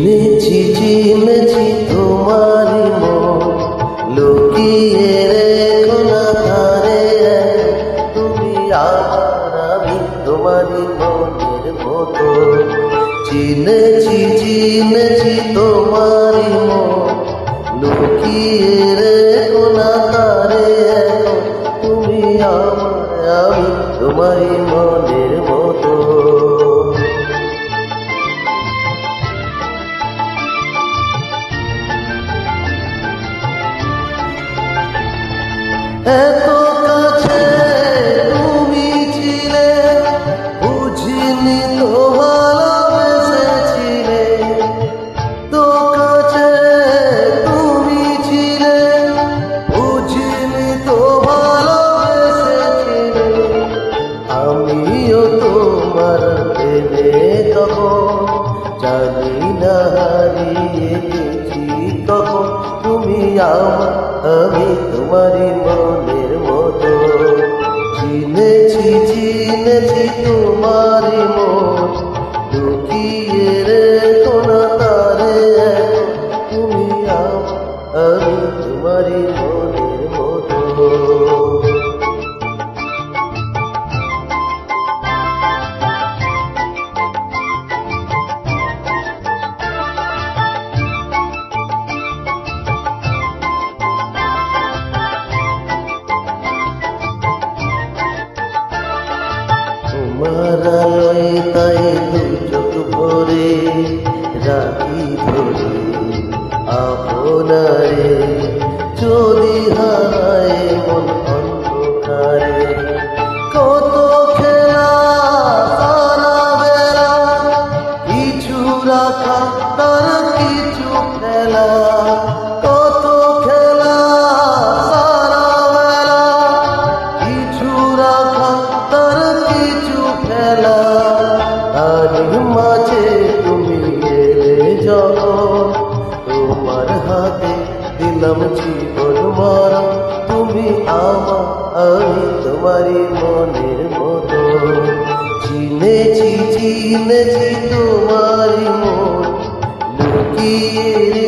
চিনেছি তোমারি মন লুকিয়ে রেখো না ধারে তুমি আমার আমি তোমারি মনের মতো চিনেছি তোমারি মন লুকিয়ে রেখো না ধারে তুমি আমার আমি তোমারি মনের মতো এত কাছে তুমি ছিলে বুঝিনি তো ভালোবেসেছিলে তো কাছে তুমি ছিলে বুঝিনি তো ভালোবেসেছিলে আমিও তোমার প্রেমে তখন জানি না হারিয়ে গেছি তখন তুমি আমার আমি তোমারি মনের মতো চিনেছি তোমারি মন লুকিয়ে রেখো না তারে তুমি আমার আমি তোমারি মনের মতো তোমার আলোয় তাই দু চোখ ভরে রাখি ধরে আপনারে যদি হারায় মন অন্ধকারে কত খেলা সারা বেলা কিছু রাখা তার কিছু খেলা কত খেলা সারা বেলা কিছু রাখা তার কিছু খেলা আর মাঝে তুমি এলে যখন তোমার হাতে দিলাম জীবন মারা তুমি আমার আমি তোমারি মনের মতো চিনেছি তোমারি মন লুকিয়ে